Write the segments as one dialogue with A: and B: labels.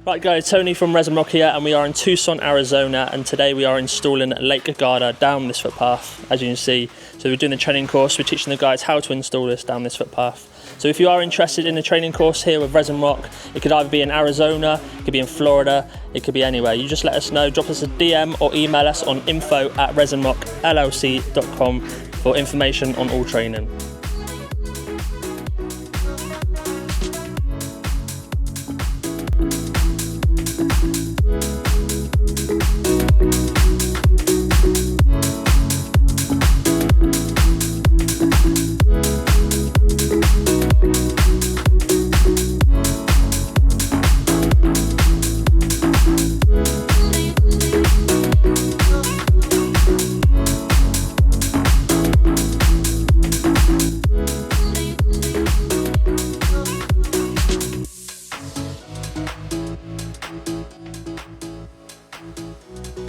A: Right guys, Tony from Resin Rock here, and we are in Tucson, Arizona, and today we are installing Lake Gagada down this footpath, as you can see. So we're doing the training course, we're teaching the guys how to install this down this footpath. So if you are interested in a training course here with Resin Rock, it could either be in Arizona, it could be in Florida, it could be anywhere. You just let us know, drop us a DM or email us on info@resinrockllc.com for information on all training.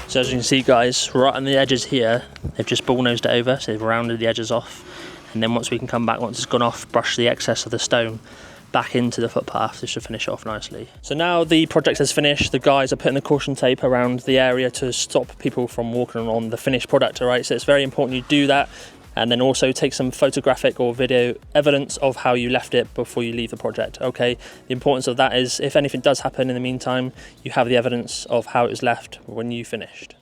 A: So as you can see guys, right on the edges here, they've just bull-nosed it over, so they've rounded the edges off. And then once we can come back, once it's gone off, brush the excess of the stone back into the footpath just to finish it off nicely. So now the project is finished, the guys are putting the caution tape around the area to stop people from walking on the finished product, all right? So it's very important you do that, and then also take some photographic or video evidence of how you left it before you leave the project, okay? The importance of that is if anything does happen in the meantime, you have the evidence of how it was left when you finished.